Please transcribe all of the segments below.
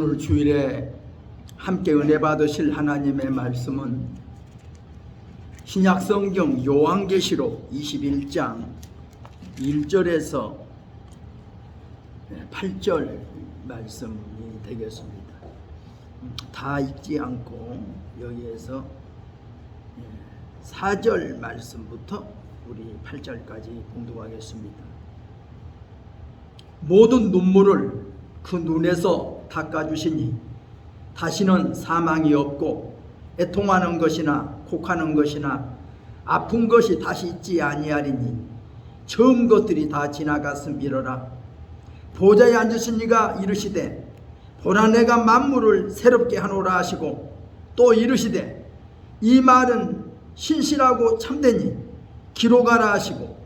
오늘 주일에 함께 은혜 받으실 하나님의 말씀은 신약성경 요한계시록 21장 1절에서 8절 말씀이 되겠습니다. 다 읽지 않고 여기에서 4절 말씀부터 우리 8절까지 봉독하겠습니다. 모든 눈물을 그 눈에서 닦아주시니 다시는 사망이 없고 애통하는 것이나 곡하는 것이나 아픈 것이 다시 있지 아니하리니 처음 것들이 다 지나갔음이로라. 보좌에 앉으신 이가 이르시되 보라 내가 만물을 새롭게 하노라 하시고 또 이르시되 이 말은 신실하고 참되니 기록하라 하시고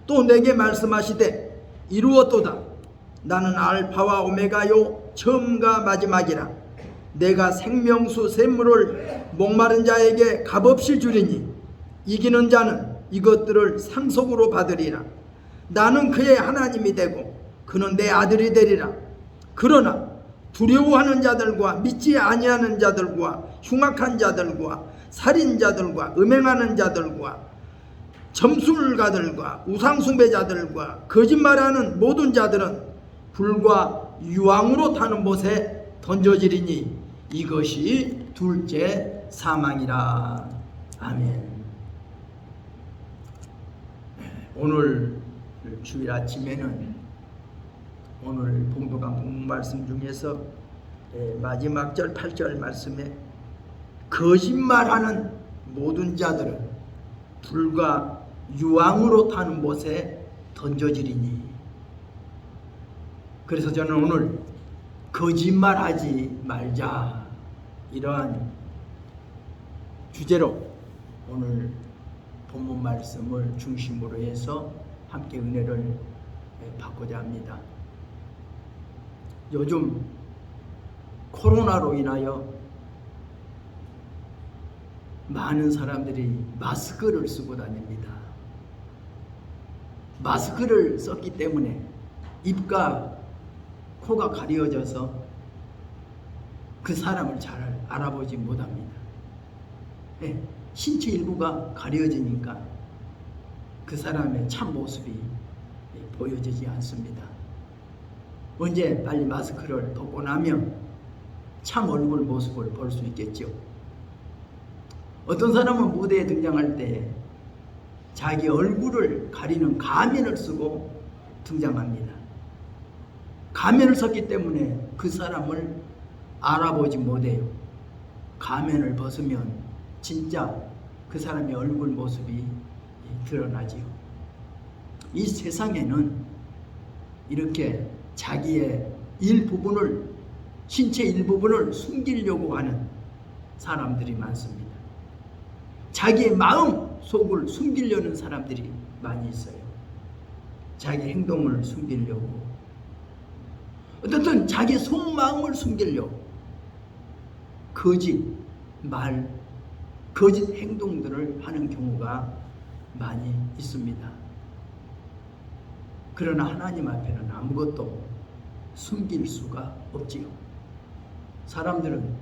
또 내게 말씀하시되 이루었도다. 나는 알파와 오메가요 처음과 마지막이라. 내가 생명수 샘물을 목마른 자에게 값없이 주리니 이기는 자는 이것들을 상속으로 받으리라. 나는 그의 하나님이 되고 그는 내 아들이 되리라. 그러나 두려워하는 자들과 믿지 아니하는 자들과 흉악한 자들과 살인자들과 음행하는 자들과 점술가들과 우상숭배자들과 거짓말하는 모든 자들은 불과 유황으로 타는 못에 던져지리니 이것이 둘째 사망이라. 아멘. 오늘 주일 아침에는 오늘 봉독한 본문 말씀 중에서 마지막 절 8절 말씀에 거짓말하는 모든 자들은 불과 유황으로 타는 못에 던져지리니. 그래서 저는 오늘 거짓말하지 말자 이러한 주제로 오늘 본문 말씀을 중심으로 해서 함께 은혜를 받고자 합니다. 요즘 코로나로 인하여 많은 사람들이 마스크를 쓰고 다닙니다. 마스크를 썼기 때문에 입과 코가 가려져서 그 사람을 잘 알아보지 못합니다. 신체 일부가 가려지니까 그 사람의 참 모습이 보여지지 않습니다. 언제 빨리 마스크를 벗고 나면 참 얼굴 모습을 볼 수 있겠죠. 어떤 사람은 무대에 등장할 때 자기 얼굴을 가리는 가면을 쓰고 등장합니다. 가면을 썼기 때문에 그 사람을 알아보지 못해요. 가면을 벗으면 진짜 그 사람의 얼굴 모습이 드러나지요. 이 세상에는 이렇게 자기의 일부분을, 신체 일부분을 숨기려고 하는 사람들이 많습니다. 자기의 마음 속을 숨기려는 사람들이 많이 있어요. 자기 행동을 숨기려고, 어떻든 자기 속마음을 숨기려고 거짓 말, 거짓 행동들을 하는 경우가 많이 있습니다. 그러나 하나님 앞에는 아무것도 숨길 수가 없지요. 사람들은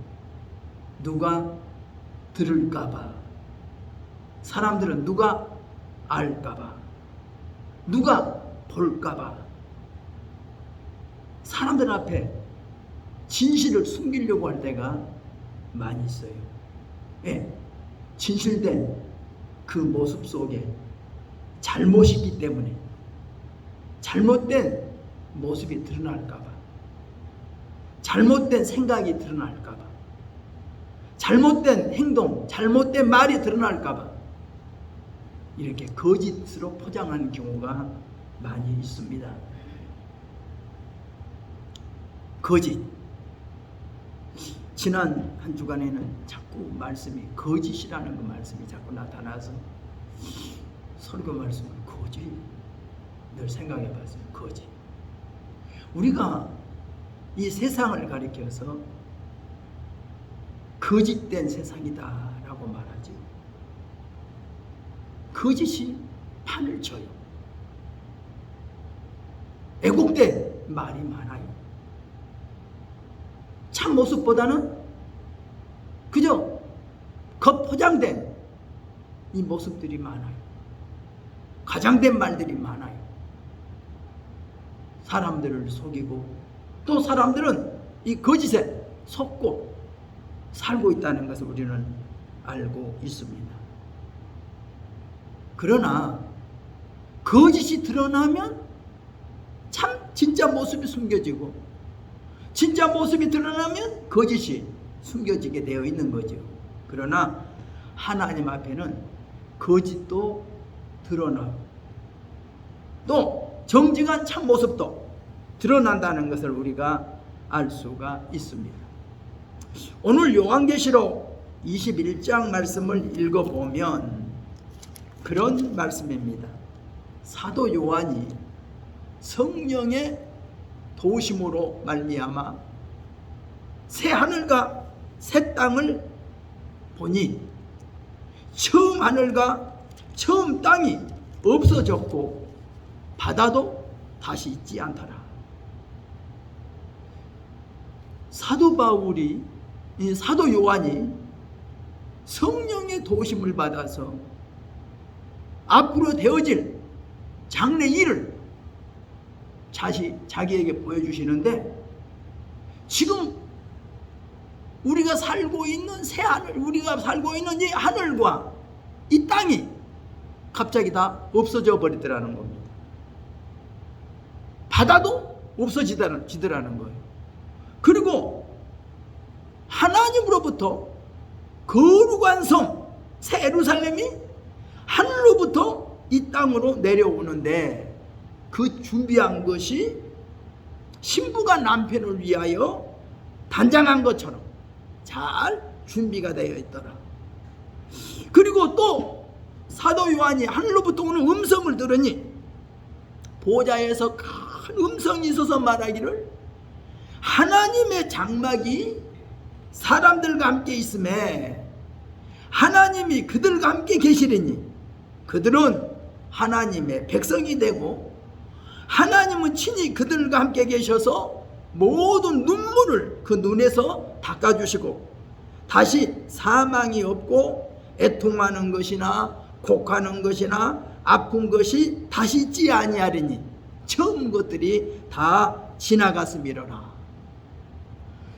누가 들을까봐, 사람들은 누가 알까봐, 누가 볼까봐 사람들 앞에 진실을 숨기려고 할 때가 많이 있어요. 진실된 그 모습 속에 잘못이 있기 때문에 잘못된 모습이 드러날까봐, 잘못된 생각이 드러날까봐, 잘못된 행동, 잘못된 말이 드러날까봐 이렇게 거짓으로 포장하는 경우가 많이 있습니다. 거짓. 지난 한 주간에는 자꾸 말씀이 거짓이라는 그 말씀이 자꾸 나타나서 설교 말씀을 거짓 늘 생각해 봤어요. 거짓. 우리가 이 세상을 가리켜서 거짓된 세상이다 라고 말하죠. 거짓이 판을 쳐요. 왜곡된 말이 많아요. 참 모습보다는 그저 겉포장된 이 모습들이 많아요. 과장된 말들이 많아요. 사람들을 속이고 또 사람들은 이 거짓에 속고 살고 있다는 것을 우리는 알고 있습니다. 그러나 거짓이 드러나면 참 진짜 모습이 숨겨지고 진짜 모습이 드러나면 거짓이 숨겨지게 되어 있는 거죠. 그러나 하나님 앞에는 거짓도 드러나고 또 정직한 참 모습도 드러난다는 것을 우리가 알 수가 있습니다. 오늘 요한계시록 21장 말씀을 읽어보면 그런 말씀입니다. 사도 요한이 성령의 도우심으로 말미암아 새 하늘과 새 땅을 보니 처음 하늘과 처음 땅이 없어졌고 바다도 다시 있지 않더라. 사도 바울이 사도 요한이 성령의 도우심을 받아서 앞으로 되어질 장래 일을 자기에게 보여주시는데 지금 우리가 살고 있는 새 하늘, 우리가 살고 있는 이 하늘과 이 땅이 갑자기 다 없어져 버리더라는 겁니다. 바다도 없어지더라는 거예요. 그리고 하나님으로부터 거룩한 성, 새 예루살렘이 하늘로부터 이 땅으로 내려오는데 그 준비한 것이 신부가 남편을 위하여 단장한 것처럼 잘 준비가 되어 있더라. 그리고 또 사도 요한이 하늘로부터 오는 음성을 들으니 보좌에서 큰 음성이 있어서 말하기를 하나님의 장막이 사람들과 함께 있음에 하나님이 그들과 함께 계시리니 그들은 하나님의 백성이 되고 하나님은 친히 그들과 함께 계셔서 모든 눈물을 그 눈에서 닦아주시고 다시 사망이 없고 애통하는 것이나 곡하는 것이나 아픈 것이 다시 있지 아니하리니 처음 것들이 다 지나갔음이로라.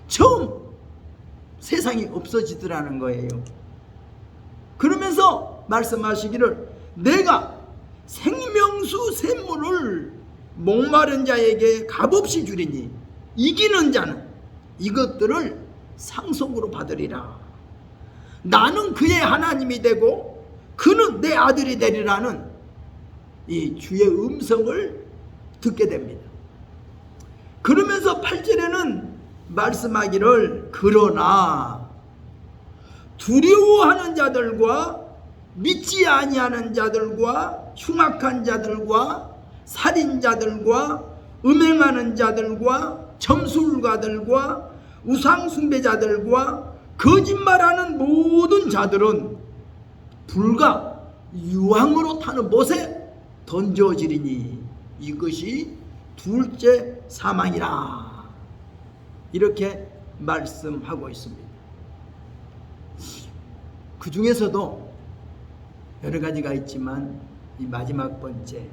처음 세상이 없어지더라는 거예요. 그러면서 말씀하시기를 내가 생명수 샘물을 목마른 자에게 값없이 주리니 이기는 자는 이것들을 상속으로 받으리라. 나는 그의 하나님이 되고 그는 내 아들이 되리라는 이 주의 음성을 듣게 됩니다. 그러면서 8절에는 말씀하기를 그러나 두려워하는 자들과 믿지 아니하는 자들과 흉악한 자들과 살인자들과 음행하는 자들과 점술가들과 우상숭배자들과 거짓말하는 모든 자들은 불과 유황으로 타는 못에 던져지리니 이것이 둘째 사망이라. 이렇게 말씀하고 있습니다. 그 중에서도 여러 가지가 있지만 이 마지막 번째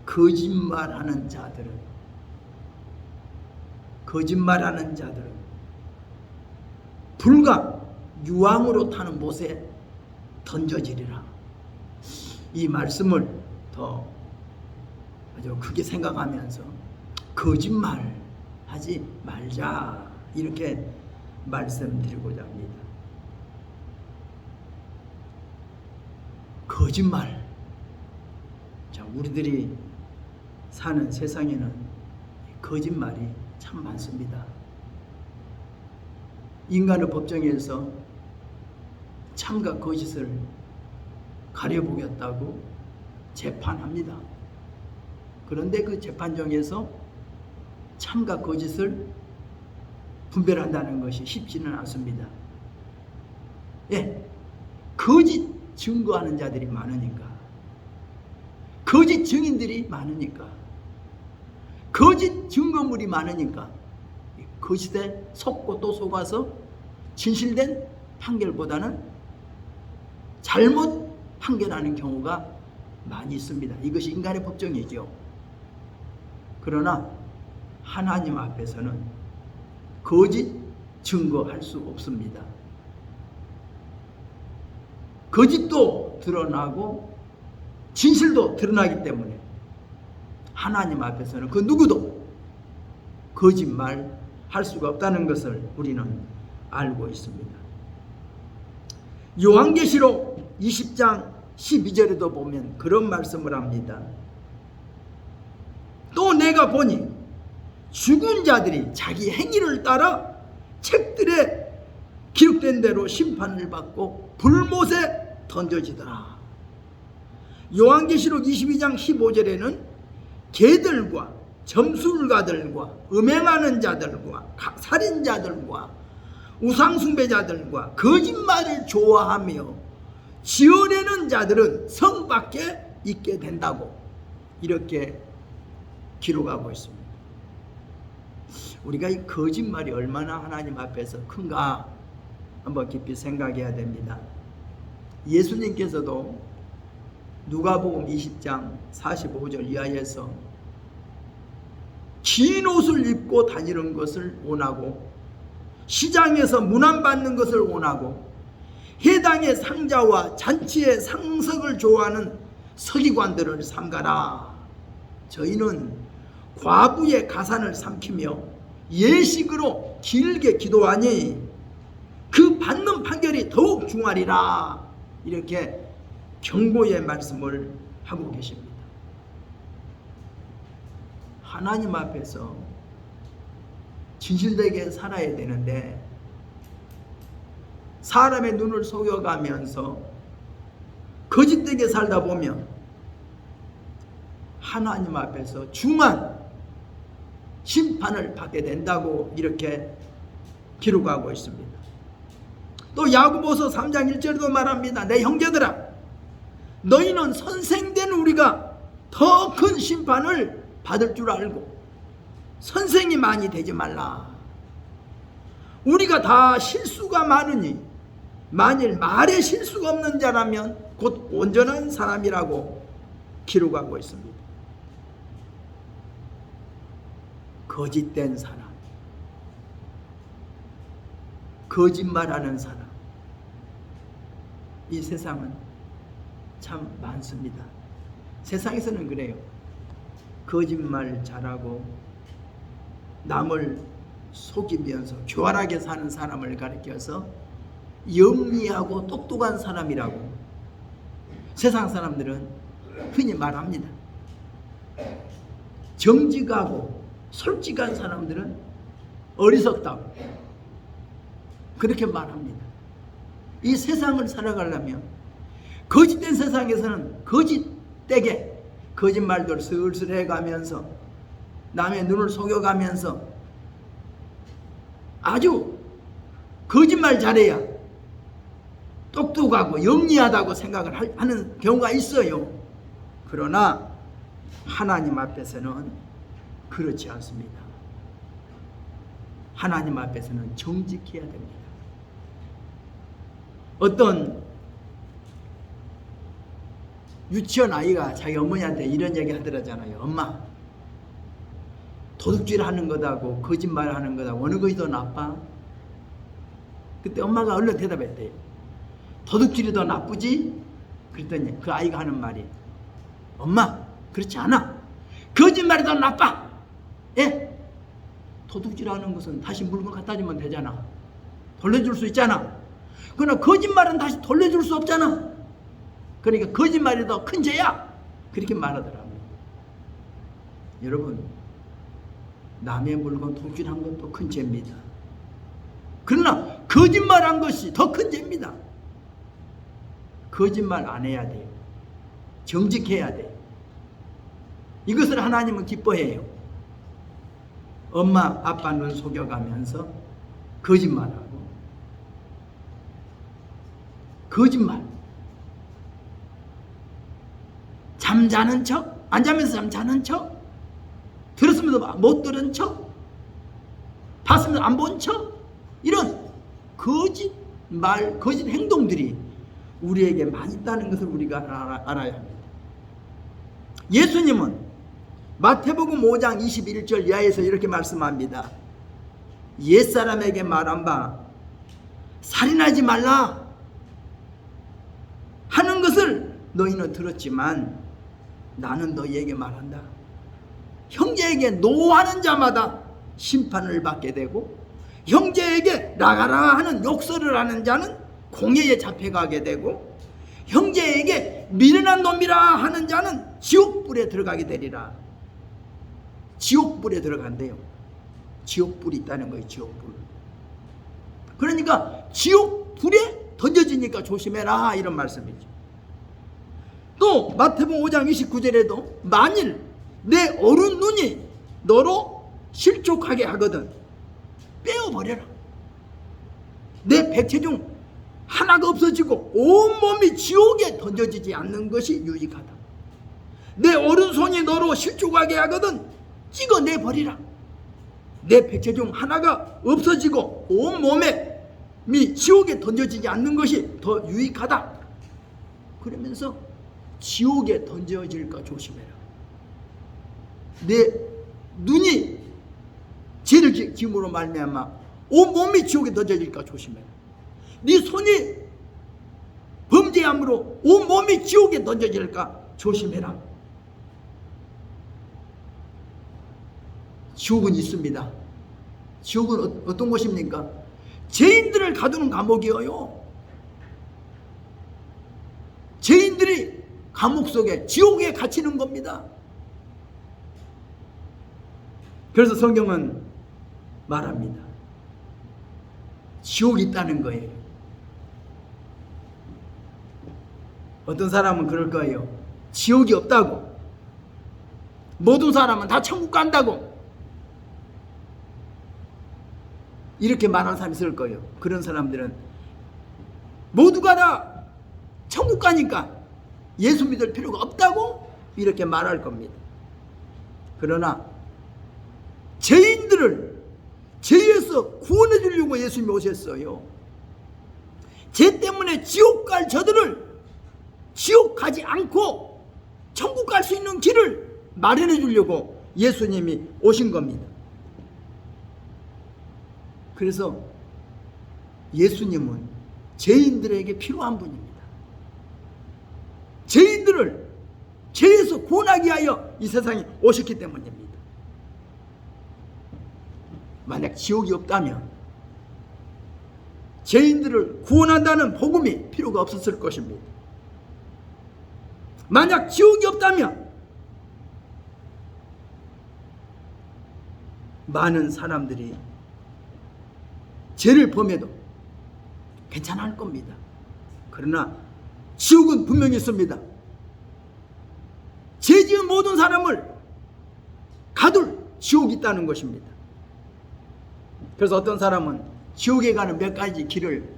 거짓말하는 자들은 불과 유황으로 타는 못에 던져지리라. 이 말씀을 더 아주 크게 생각하면서 거짓말하지 말자 이렇게 말씀드리고자 합니다. 거짓말. 자, 우리들이 사는 세상에는 거짓말이 참 많습니다. 인간의 법정에서 참과 거짓을 가려보겠다고 재판합니다. 그런데 그 재판정에서 참과 거짓을 분별한다는 것이 쉽지는 않습니다. 예, 거짓 증거하는 자들이 많으니까, 거짓 증인들이 많으니까, 거짓 증거물이 많으니까 거짓에 속고 또 속아서 진실된 판결보다는 잘못 판결하는 경우가 많이 있습니다. 이것이 인간의 법정이죠. 그러나 하나님 앞에서는 거짓 증거할 수 없습니다. 거짓도 드러나고 진실도 드러나기 때문에 하나님 앞에서는 그 누구도 거짓말 할 수가 없다는 것을 우리는 알고 있습니다. 요한계시록 20장 12절에도 보면 그런 말씀을 합니다. 또 내가 보니 죽은 자들이 자기 행위를 따라 책들에 기록된 대로 심판을 받고 불못에 던져지더라. 요한계시록 22장 15절에는 개들과 점술가들과 음행하는 자들과 살인자들과 우상숭배자들과 거짓말을 좋아하며 지어내는 자들은 성 밖에 있게 된다고 이렇게 기록하고 있습니다. 우리가 이 거짓말이 얼마나 하나님 앞에서 큰가 한번 깊이 생각해야 됩니다. 예수님께서도 누가복음 20장 45절 이하에서 긴 옷을 입고 다니는 것을 원하고 시장에서 문안받는 것을 원하고 회당의 상자와 잔치의 상석을 좋아하는 서기관들을 삼가라. 저희는 과부의 가산을 삼키며 예식으로 길게 기도하니 그 받는 판결이 더욱 중하리라. 이렇게 경고의 말씀을 하고 계십니다. 하나님 앞에서 진실되게 살아야 되는데 사람의 눈을 속여가면서 거짓되게 살다 보면 하나님 앞에서 중한 심판을 받게 된다고 이렇게 기록하고 있습니다. 또 야고보서 3장 1절에도 말합니다. 내 형제들아, 너희는 선생된 우리가 더 큰 심판을 받을 줄 알고 선생이 많이 되지 말라. 우리가 다 실수가 많으니 만일 말에 실수가 없는 자라면 곧 온전한 사람이라고 기록하고 있습니다. 거짓된 사람, 거짓말하는 사람, 이 세상은 참 많습니다. 세상에서는 그래요. 거짓말 잘하고 남을 속이면서 교활하게 사는 사람을 가리켜서 영리하고 똑똑한 사람이라고 세상 사람들은 흔히 말합니다. 정직하고 솔직한 사람들은 어리석다고 그렇게 말합니다. 이 세상을 살아가려면 거짓된 세상에서는 거짓되게 거짓말들 슬슬 해가면서 남의 눈을 속여가면서 아주 거짓말 잘해야 똑똑하고 영리하다고 생각을 하는 경우가 있어요. 그러나 하나님 앞에서는 그렇지 않습니다. 하나님 앞에서는 정직해야 됩니다. 어떤 유치원 아이가 자기 어머니한테 이런 얘기 하더라잖아요. 엄마, 도둑질 하는 것하고 거짓말 하는 것하고 어느 것이 더 나빠? 그때 엄마가 얼른 대답했대요. 도둑질이 더 나쁘지? 그랬더니 그 아이가 하는 말이, 엄마, 그렇지 않아. 거짓말이 더 나빠. 예? 도둑질하는 것은 다시 물건 갖다 주면 되잖아. 돌려줄 수 있잖아. 그러나 거짓말은 다시 돌려줄 수 없잖아. 그러니까 거짓말이 더 큰 죄야. 그렇게 말하더라고요. 여러분, 남의 물건 도둑질한 것도 큰 죄입니다. 그러나 거짓말한 것이 더 큰 죄입니다. 거짓말 안 해야 돼요. 정직해야 돼요. 이것을 하나님은 기뻐해요. 엄마, 아빠 눈 속여가면서 거짓말하고 거짓말, 잠자는 척, 안 자면서 잠자는 척, 들었으면서 못 들은 척, 봤으면 안 본 척, 이런 거짓 말, 거짓 행동들이 우리에게 많이 있다는 것을 우리가 알아야 합니다. 예수님은 마태복음 5장 21절 이하에서 이렇게 말씀합니다. 옛사람에게 말한 바 살인하지 말라 하는 것을 너희는 들었지만 나는 너희에게 말한다. 형제에게 노하는 자마다 심판을 받게 되고 형제에게 나가라 하는 욕설을 하는 자는 공회에 잡혀가게 되고 형제에게 미련한 놈이라 하는 자는 지옥불에 들어가게 되리라. 지옥불에 들어간대요. 지옥불이 있다는 거예요. 지옥불. 그러니까 지옥불에 던져지니까 조심해라, 이런 말씀이죠. 또 마태복음 5장 29절에도 만일 내 어른 눈이 너로 실족하게 하거든 빼어버려라. 내 백체 중 하나가 없어지고 온몸이 지옥에 던져지지 않는 것이 유익하다. 내 오른손이 너로 실족하게 하거든 찍어내버리라. 내 백체 중 하나가 없어지고 온몸이 지옥에 던져지지 않는 것이 더 유익하다. 그러면서 지옥에 던져질까 조심해라. 내 눈이 죄를 지음으로 말미암아 온몸이 지옥에 던져질까 조심해라. 네 손이 범죄함으로 온몸이 지옥에 던져질까 조심해라. 지옥은 있습니다. 지옥은 어떤 곳입니까? 죄인들을 가두는 감옥이에요. 죄인들이 감옥 속에 지옥에 갇히는 겁니다. 그래서 성경은 말합니다. 지옥이 있다는 거예요. 어떤 사람은 그럴 거예요. 지옥이 없다고. 모든 사람은 다 천국 간다고. 이렇게 말하는 사람이 있을 거예요. 그런 사람들은 모두가 다 천국 가니까 예수 믿을 필요가 없다고 이렇게 말할 겁니다. 그러나 죄인들을 죄에서 구원해 주려고 예수님이 오셨어요. 죄 때문에 지옥 갈 저들을 지옥 가지 않고 천국 갈 수 있는 길을 마련해 주려고 예수님이 오신 겁니다. 그래서 예수님은 죄인들에게 필요한 분입니다. 죄인들을 죄에서 구원하기 위하여 이 세상에 오셨기 때문입니다. 만약 지옥이 없다면 죄인들을 구원한다는 복음이 필요가 없었을 것입니다. 만약 지옥이 없다면 많은 사람들이 죄를 범해도 괜찮을 겁니다. 그러나 지옥은 분명히 있습니다. 죄 지은 모든 사람을 가둘 지옥이 있다는 것입니다. 그래서 어떤 사람은 지옥에 가는 몇 가지 길을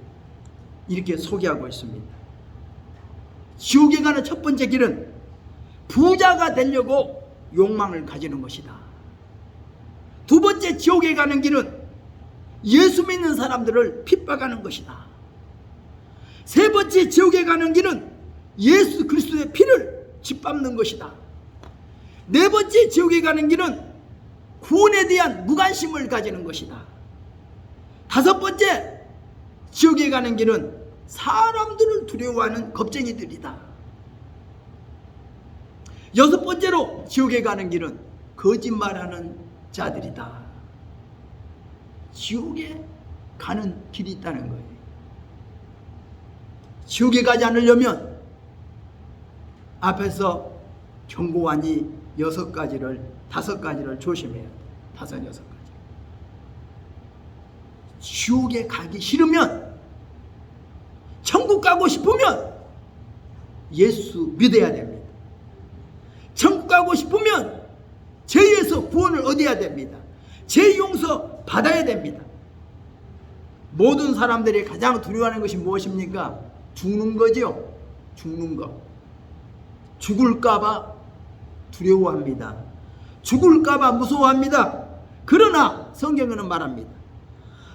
이렇게 소개하고 있습니다. 지옥에 가는 첫 번째 길은 부자가 되려고 욕망을 가지는 것이다. 두 번째 지옥에 가는 길은 예수 믿는 사람들을 핍박하는 것이다. 세 번째 지옥에 가는 길은 예수 그리스도의 피를 짓밟는 것이다. 네 번째 지옥에 가는 길은 구원에 대한 무관심을 가지는 것이다. 다섯 번째 지옥에 가는 길은 사람들을 두려워하는 겁쟁이들이다. 여섯 번째로 지옥에 가는 길은 거짓말하는 자들이다. 지옥에 가는 길이 있다는 거예요. 지옥에 가지 않으려면 앞에서 경고하니 다섯 가지를 조심해야 돼. 여섯 가지. 지옥에 가기 싫으면, 천국 가고 싶으면 예수 믿어야 됩니다. 천국 가고 싶으면 죄에서 구원을 얻어야 됩니다. 죄 용서 받아야 됩니다. 모든 사람들이 가장 두려워하는 것이 무엇입니까? 죽는 거죠. 죽는 것. 죽을까봐 두려워합니다. 죽을까봐 무서워합니다. 그러나 성경에는 말합니다.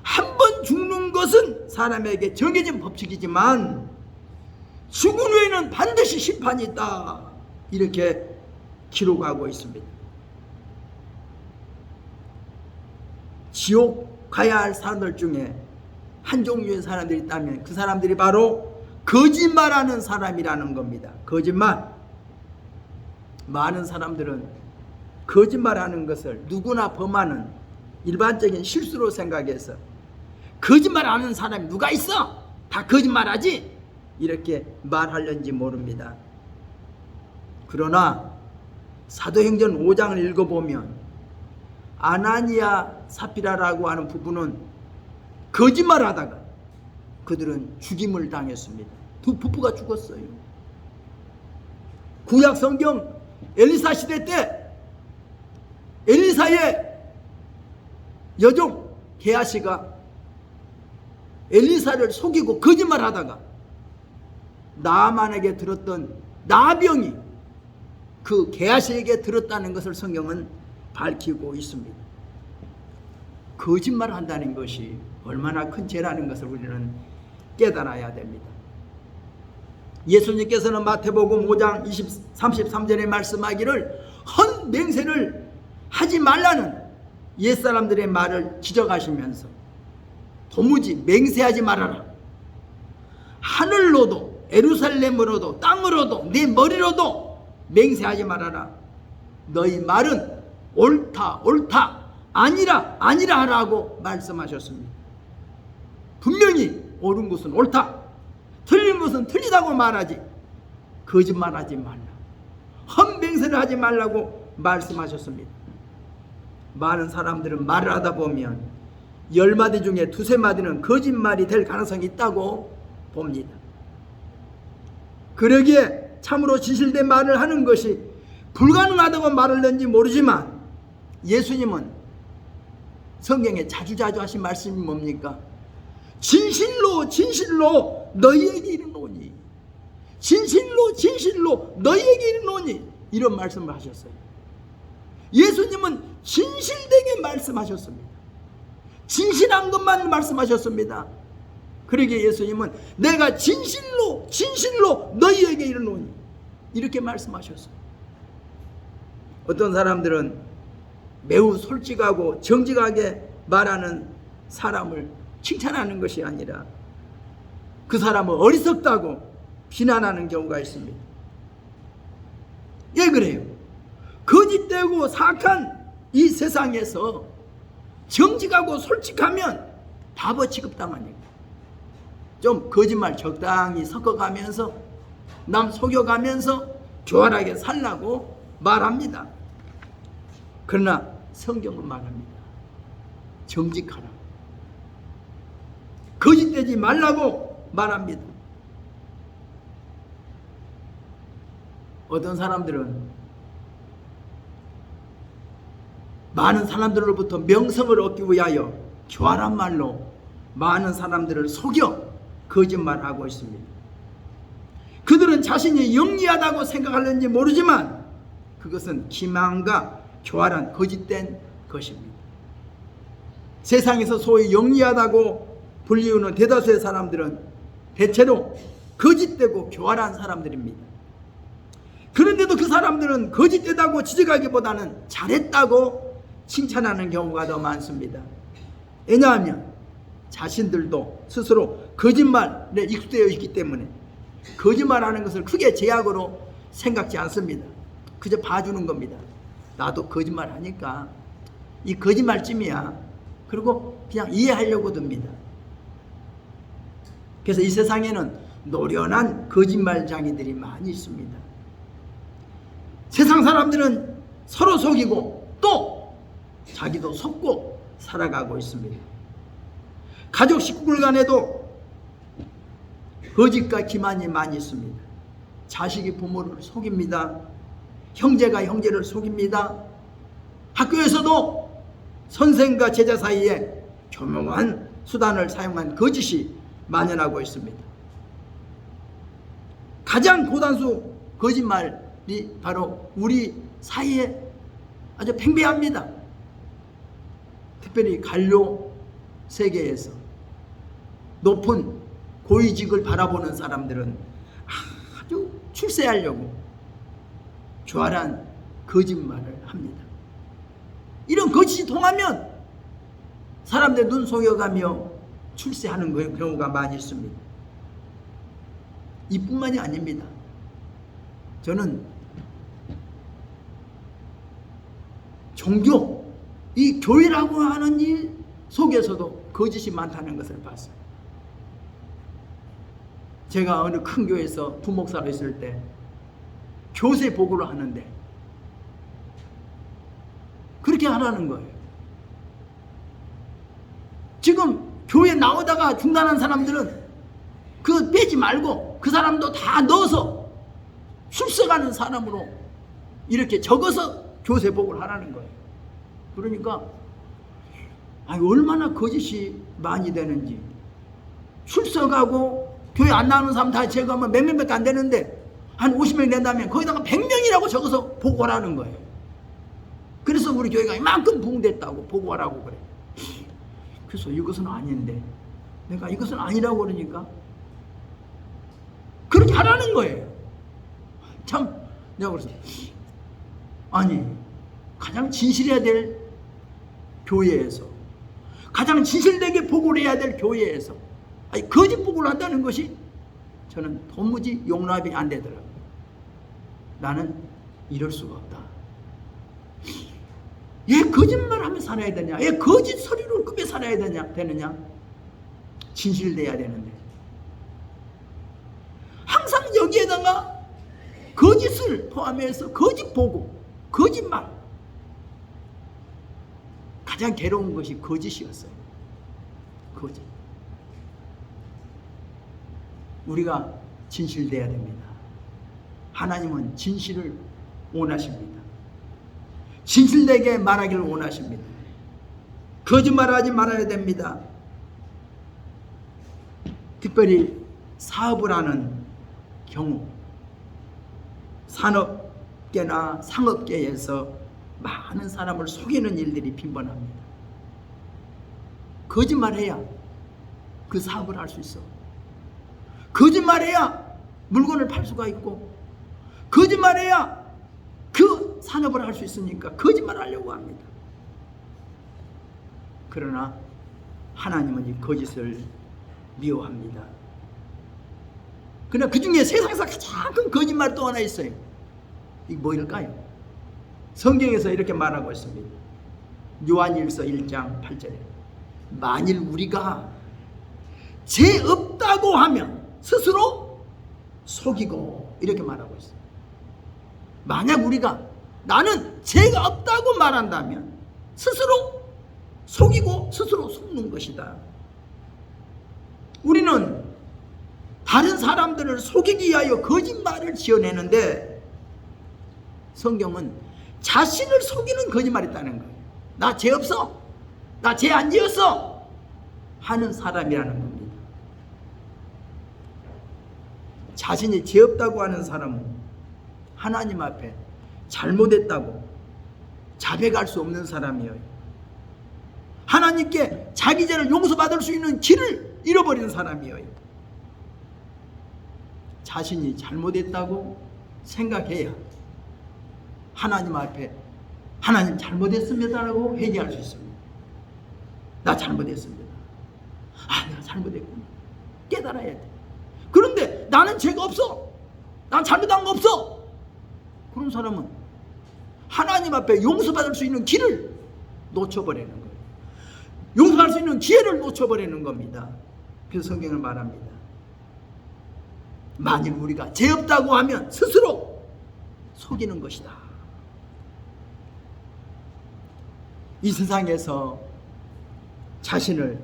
한 번 죽는 것은 사람에게 정해진 법칙이지만 죽은 후에는 반드시 심판이 있다. 이렇게 기록하고 있습니다. 지옥 가야 할 사람들 중에 한 종류의 사람들이 있다면 그 사람들이 바로 거짓말하는 사람이라는 겁니다. 거짓말. 많은 사람들은 거짓말하는 것을 누구나 범하는 일반적인 실수로 생각해서 거짓말하는 사람이 누가 있어? 다 거짓말하지? 이렇게 말하려는지 모릅니다. 그러나 사도행전 5장을 읽어보면 아나니아 사피라라고 하는 부부는 거짓말하다가 그들은 죽임을 당했습니다. 두 부부가 죽었어요. 구약 성경 엘리사 시대 때 엘리사의 여종 게하시가 엘리사를 속이고 거짓말하다가 나아만에게 들었던 나병이 그 게하시에게 들었다는 것을 성경은 밝히고 있습니다. 거짓말한다는 것이 얼마나 큰 죄라는 것을 우리는 깨달아야 됩니다. 예수님께서는 마태복음 5장 33절에 말씀하기를 헌 맹세를 하지 말라는 옛사람들의 말을 지적하시면서 도무지 맹세하지 말아라. 하늘로도 예루살렘으로도 땅으로도 네 머리로도 맹세하지 말아라. 너희 말은 옳다 옳다 아니라 아니라 하라고 말씀하셨습니다. 분명히 옳은 것은 옳다, 틀린 것은 틀리다고 말하지 거짓말하지 말라. 헛맹세를 하지 말라고 말씀하셨습니다. 많은 사람들은 말을 하다 보면 10마디 중에 2~3마디는 거짓말이 될 가능성이 있다고 봅니다. 그러기에 참으로 진실된 말을 하는 것이 불가능하다고 말을는지 모르지만 예수님은 성경에 자주자주 하신 말씀이 뭡니까? 진실로 진실로 너희에게 이르노니, 진실로 진실로 너희에게 이르노니, 이런 말씀을 하셨어요. 예수님은 진실되게 말씀하셨습니다. 진실한 것만 말씀하셨습니다. 그러기에 예수님은 내가 진실로 진실로 너희에게 이르노니 이렇게 말씀하셨어요. 어떤 사람들은 매우 솔직하고 정직하게 말하는 사람을 칭찬하는 것이 아니라 그 사람을 어리석다고 비난하는 경우가 있습니다. 왜 그래요? 거짓되고 사악한 이 세상에서 정직하고 솔직하면 바보 취급당하니까 좀 거짓말 적당히 섞어가면서 남 속여가면서 교활하게 살라고 말합니다. 그러나 성경은 말합니다. 정직하라. 거짓되지 말라고 말합니다. 어떤 사람들은 많은 사람들로부터 명성을 얻기 위하여 교활한 말로 많은 사람들을 속여 거짓말하고 있습니다. 그들은 자신이 영리하다고 생각하는지 모르지만 그것은 기만과 교활한 거짓된 것입니다. 세상에서 소위 영리하다고 불리우는 대다수의 사람들은 대체로 거짓되고 교활한 사람들입니다. 그런데도 그 사람들은 거짓되다고 지적하기보다는 잘했다고 칭찬하는 경우가 더 많습니다. 왜냐하면 자신들도 스스로 거짓말에 익숙되어 있기 때문에 거짓말하는 것을 크게 제약으로 생각지 않습니다. 그저 봐주는 겁니다. 나도 거짓말하니까 이 거짓말쯤이야. 그리고 그냥 이해하려고 듭니다. 그래서 이 세상에는 노련한 거짓말장이들이 많이 있습니다. 세상 사람들은 서로 속이고 또 자기도 속고 살아가고 있습니다. 가족 식구들 간에도 거짓과 기만이 많이 있습니다. 자식이 부모를 속입니다. 형제가 형제를 속입니다. 학교에서도 선생과 제자 사이에 교묘한 수단을 사용한 거짓이 만연하고 있습니다. 가장 고단수 거짓말이 바로 우리 사이에 아주 팽배합니다. 특별히 간료, 세계에서 높은 고위직을 바라보는 사람들은 아주 출세하려고 교활한 거짓말을 합니다. 이런 거짓이 통하면 사람들 눈 속여가며 출세하는 경우가 많이 있습니다. 이뿐만이 아닙니다. 저는 종교, 이 교회라고 하는 일 속에서도 거짓이 많다는 것을 봤어요. 제가 어느 큰 교회에서 부목사로 있을 때 교세 보고를 하는데 그렇게 하라는 거예요. 지금 교회 나오다가 중단한 사람들은 그거 빼지 말고 그 사람도 다 넣어서 출석하는 사람으로 이렇게 적어서 교세 보고를 하라는 거예요. 그러니까 얼마나 거짓이 많이 되는지. 출석하고 교회 안 나오는 사람 다 제거하면 몇 명밖에 안 되는데 한 50명 된다면 거기다가 100명이라고 적어서 보고하라는 거예요. 그래서 우리 교회가 이만큼 부흥됐다고 보고하라고 그래. 그래서 이것은 아닌데 내가 이것은 아니라고 그러니까 그렇게 하라는 거예요. 참 내가 그래서 가장 진실해야 될 교회에서, 가장 진실되게 보고를 해야 될 교회에서 거짓 보고를 한다는 것이 저는 도무지 용납이 안 되더라고요. 나는 이럴 수가 없다. 왜 거짓말하며 살아야 되냐? 왜 거짓 소리를 꾸며 살아야 되느냐? 진실돼야 되는데 항상 여기에다가 거짓을 포함해서 거짓 보고, 거짓말. 가장 괴로운 것이 거짓이었어요. 거짓. 우리가 진실돼야 됩니다. 하나님은 진실을 원하십니다. 진실되게 말하기를 원하십니다. 거짓말하지 말아야 됩니다. 특별히 사업을 하는 경우, 산업계나 상업계에서 많은 사람을 속이는 일들이 빈번합니다. 거짓말해야 그 사업을 할 수 있어. 거짓말해야 물건을 팔 수가 있고, 거짓말해야 그 산업을 할 수 있으니까 거짓말하려고 합니다. 그러나 하나님은 이 거짓을 미워합니다. 그러나 그 중에 세상에서 가장 큰 거짓말 또 하나 있어요. 이게 뭐일까요? 성경에서 이렇게 말하고 있습니다. 요한일서 1장 8절에 만일 우리가 죄 없다고 하면 스스로 속이고, 이렇게 말하고 있어요. 만약 우리가 나는 죄가 없다고 말한다면 스스로 속이고 스스로 속는 것이다. 우리는 다른 사람들을 속이기 위하여 거짓말을 지어내는데 성경은 자신을 속이는 거짓말이 있다는 거예요. 나 죄 없어, 나 죄 안 지었어 하는 사람이라는 겁니다. 자신이 죄 없다고 하는 사람은 하나님 앞에 잘못했다고 자백할 수 없는 사람이에요. 하나님께 자기 죄를 용서받을 수 있는 길을 잃어버리는 사람이에요. 자신이 잘못했다고 생각해야 하나님 앞에 하나님 잘못했습니다라고 회개할 수 있습니다. 나 잘못했습니다. 내가 잘못했구나. 깨달아야 돼. 그런데 나는 죄가 없어, 난 잘못한 거 없어, 그런 사람은 하나님 앞에 용서받을 수 있는 길을 놓쳐버리는 거예요. 용서할 수 있는 기회를 놓쳐버리는 겁니다. 그래서 성경은 말합니다. 만일 우리가 죄 없다고 하면 스스로 속이는 것이다. 이 세상에서 자신을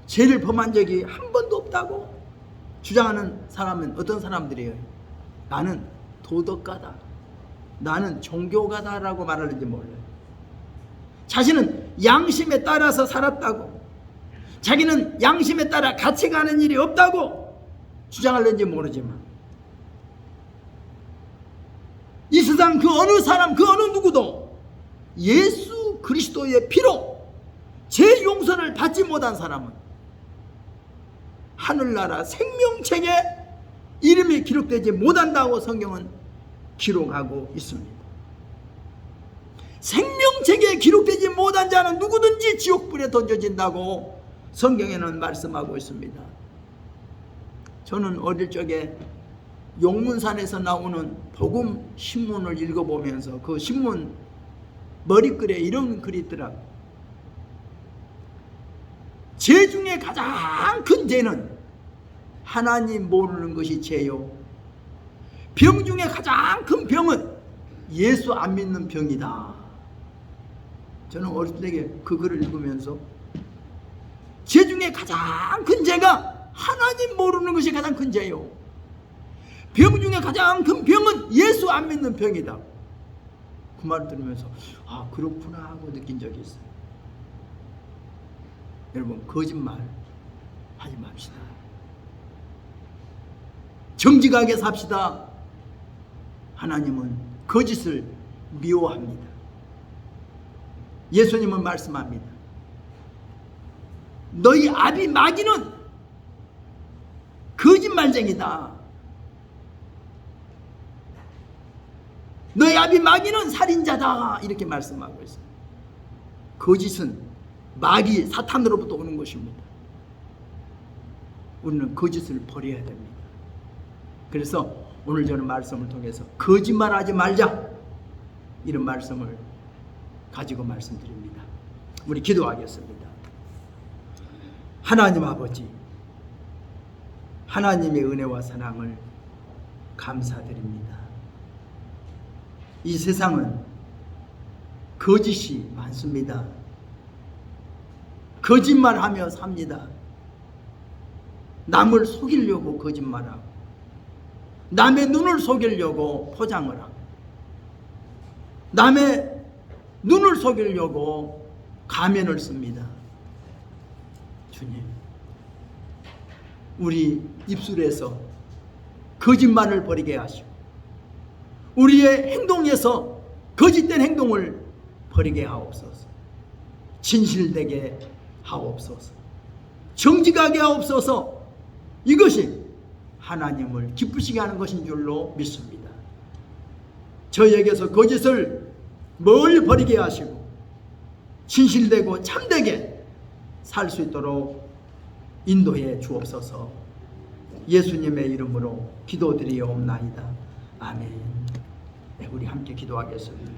죄를 범한 적이 한 번도 없다고 주장하는 사람은 어떤 사람들이에요? 나는 도덕가다, 나는 종교가다라고 말하는지 몰라요. 자신은 양심에 따라서 살았다고, 자기는 양심에 따라 같이 가는 일이 없다고 주장하는지 모르지만 이 세상 그 어느 사람, 그 어느 누구도 예수 그리스도의 피로 죄 용서를 받지 못한 사람은 하늘나라 생명책에 이름이 기록되지 못한다고 성경은 기록하고 있습니다. 생명책에 기록되지 못한 자는 누구든지 지옥불에 던져진다고 성경에는 말씀하고 있습니다. 저는 어릴 적에 용문산에서 나오는 복음 신문을 읽어보면서 그 신문 머리글에 이런 글이 있더라고요. 죄 중에 가장 큰 죄는 하나님 모르는 것이 죄요, 병 중에 가장 큰 병은 예수 안 믿는 병이다. 저는 어릴 때 그 글을 읽으면서 죄 중에 가장 큰 죄가 하나님 모르는 것이 가장 큰 죄요, 병 중에 가장 큰 병은 예수 안 믿는 병이다. 그 말을 들으면서 아 그렇구나 하고 느낀 적이 있어요. 여러분 거짓말 하지 맙시다. 정직하게 삽시다. 하나님은 거짓을 미워합니다. 예수님은 말씀합니다. 너희 아비 마귀는 거짓말쟁이다. 너희 아비 마귀는 살인자다. 이렇게 말씀하고 있어요. 거짓은 마귀 사탄으로부터 오는 것입니다. 우리는 거짓을 버려야 됩니다. 그래서 오늘 저는 말씀을 통해서 거짓말하지 말자, 이런 말씀을 가지고 말씀드립니다. 우리 기도하겠습니다. 하나님 아버지, 하나님의 은혜와 사랑을 감사드립니다. 이 세상은 거짓이 많습니다. 거짓말하며 삽니다. 남을 속이려고 거짓말하고, 남의 눈을 속이려고 포장을 하고, 남의 눈을 속이려고 가면을 씁니다. 주님, 우리 입술에서 거짓말을 버리게 하시고, 우리의 행동에서 거짓된 행동을 버리게 하옵소서. 진실되게 하옵소서. 정직하게 하옵소서. 이것이 하나님을 기쁘시게 하는 것인 줄로 믿습니다. 저희에게서 거짓을 멀리 버리게 하시고 진실되고 참되게 살 수 있도록 인도해 주옵소서. 예수님의 이름으로 기도드리옵나이다. 아멘. 네, 우리 함께 기도하겠습니다.